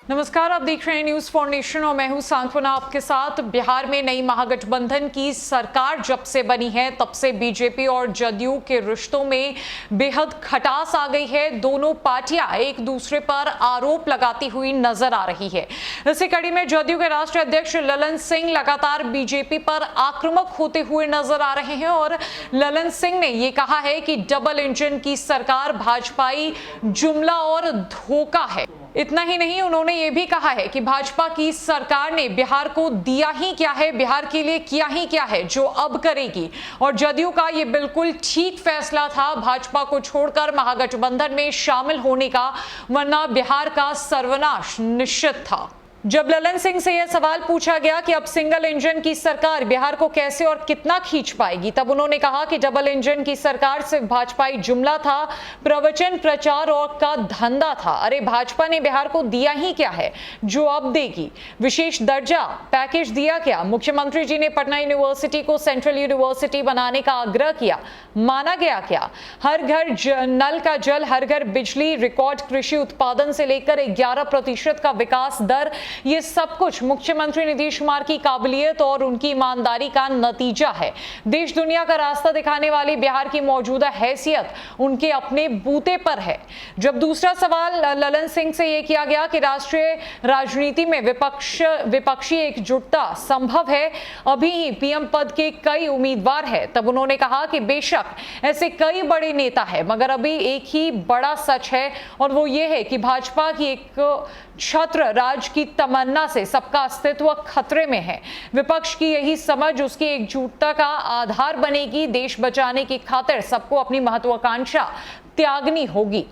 नमस्कार, आप देख रहे हैं न्यूज फॉर नेशन और मैं हूं सांत्वना आपके साथ। बिहार में नई महागठबंधन की सरकार जब से बनी है तब से बीजेपी और जदयू के रिश्तों में बेहद खटास आ गई है। दोनों पार्टियां एक दूसरे पर आरोप लगाती हुई नजर आ रही है। इसी कड़ी में जदयू के राष्ट्रीय अध्यक्ष ललन सिंह लगातार बीजेपी पर आक्रामक होते हुए नजर आ रहे हैं और ललन सिंह ने यह कहा है कि डबल इंजन की सरकार भाजपाई जुमला और धोखा है। इतना ही नहीं, उन्होंने ये भी कहा है कि भाजपा की सरकार ने बिहार को दिया ही क्या है, बिहार के लिए किया ही क्या है जो अब करेगी। और जदयू का ये बिल्कुल ठीक फैसला था भाजपा को छोड़कर महागठबंधन में शामिल होने का, वरना बिहार का सर्वनाश निश्चित था। जब ललन सिंह से यह सवाल पूछा गया कि अब सिंगल इंजन की सरकार बिहार को कैसे और कितना खींच पाएगी, तब उन्होंने कहा कि डबल इंजन की सरकार सिर्फ भाजपाई जुमला था, प्रवचन प्रचार और का धंधा था। अरे भाजपा ने बिहार को दिया ही क्या है जो अब देगी? विशेष दर्जा पैकेज दिया क्या? मुख्यमंत्री जी ने पटना यूनिवर्सिटी को सेंट्रल यूनिवर्सिटी बनाने का आग्रह किया, माना गया क्या? हर घर नल का जल, हर घर बिजली, रिकॉर्ड कृषि उत्पादन से लेकर 11% का विकास दर, ये सब कुछ मुख्यमंत्री नीतीश कुमार की काबिलियत और उनकी ईमानदारी का नतीजा है। देश दुनिया का रास्ता दिखाने वाली बिहार की मौजूदा हैसियत उनके अपने बूते पर है। जब दूसरा सवाल ललन सिंह से यह किया गया कि राष्ट्रीय राजनीति में विपक्षी एकजुटता संभव है, अभी ही पीएम पद के कई उम्मीदवार हैं, तब उन्होंने कहा कि बेशक ऐसे कई बड़े नेता है, मगर अभी एक ही बड़ा सच है और वो ये है कि भाजपा की एक छत्र राज की तमन्ना से सबका अस्तित्व खतरे में है। विपक्ष की यही समझ उसकी एकजुटता का आधार बनेगी। देश बचाने की खातिर सबको अपनी महत्वाकांक्षा त्यागनी होगी।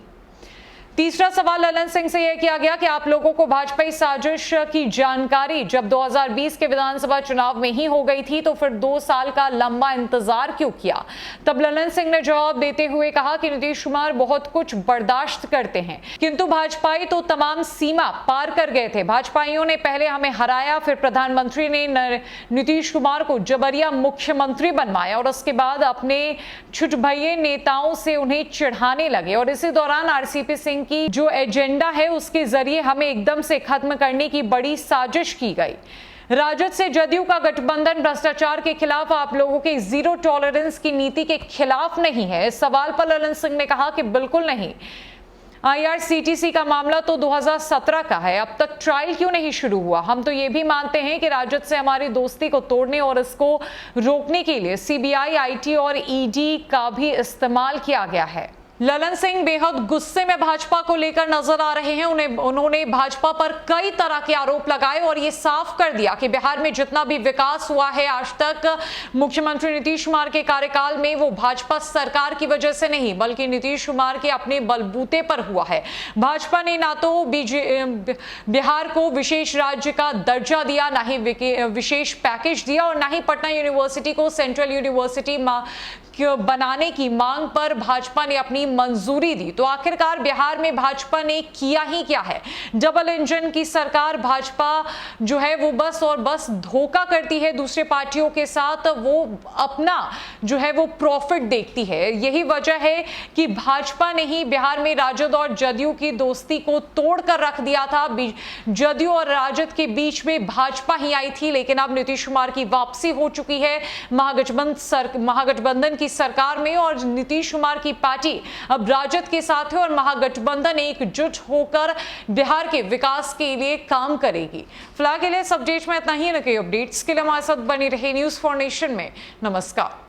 तीसरा सवाल ललन सिंह से यह किया गया कि आप लोगों को भाजपाई साजिश की जानकारी जब 2020 के विधानसभा चुनाव में ही हो गई थी तो फिर 2 साल का लंबा इंतजार क्यों किया? तब ललन सिंह ने जवाब देते हुए कहा कि नीतीश कुमार बहुत कुछ बर्दाश्त करते हैं, किंतु भाजपाई तो तमाम सीमा पार कर गए थे। भाजपाइयों ने पहले हमें हराया, फिर प्रधानमंत्री ने नीतीश कुमार को जबरिया मुख्यमंत्री बनवाया और उसके बाद अपने छुटभइये नेताओं से उन्हें चिढ़ाने लगे और इसी दौरान आरसीपी सिंह की जो एजेंडा है उसके जरिए हमें एकदम से खत्म करने की बड़ी साजिश की गई। राजद से जदयू का गठबंधन भ्रष्टाचार के खिलाफ आप लोगों के जीरो टॉलरेंस की नीति के खिलाफ नहीं है। इस सवाल पर ललन सिंह ने कहा कि बिल्कुल नहीं। आईआरसीटीसी का मामला तो 2017 का है, अब तक ट्रायल क्यों नहीं शुरू हुआ? हम तो ये भी मानते हैं कि राजद से हमारी दोस्ती को तोड़ने और इसको रोकने के लिए सीबीआई, आईटी और ईडी का भी इस्तेमाल किया गया है। ललन सिंह बेहद गुस्से में भाजपा को लेकर नजर आ रहे हैं। उन्होंने भाजपा पर कई तरह के आरोप लगाए और ये साफ कर दिया कि बिहार में जितना भी विकास हुआ है आज तक मुख्यमंत्री नीतीश कुमार के कार्यकाल में, वो भाजपा सरकार की वजह से नहीं बल्कि नीतीश कुमार के अपने बलबूते पर हुआ है। भाजपा ने ना तो बिहार को विशेष राज्य का दर्जा दिया, ना ही विशेष पैकेज दिया और ना ही पटना यूनिवर्सिटी को सेंट्रल यूनिवर्सिटी बनाने की मांग पर भाजपा ने अपनी मंजूरी दी। तो आखिरकार बिहार में भाजपा ने किया ही क्या है? डबल इंजन की सरकार भाजपा जो है वो बस और बस धोखा करती है दूसरे पार्टियों के साथ, वो अपना जो है वो प्रॉफिट देखती है। यही वजह है कि भाजपा ने ही बिहार में राजद और जदयू की दोस्ती को तोड़कर रख दिया था। जदयू और राजद के बीच में भाजपा ही आई थी, लेकिन अब नीतीश कुमार की वापसी हो चुकी है महागठबंधन की सरकार में और नीतीश कुमार की पार्टी अब राजद के साथ है और महागठबंधन एकजुट होकर बिहार के विकास के लिए काम करेगी। फिलहाल के लिए इस अपडेट में इतना ही। न कई अपडेट्स के लिए हमारे साथ बनी रही न्यूज फॉर नेशन में। नमस्कार।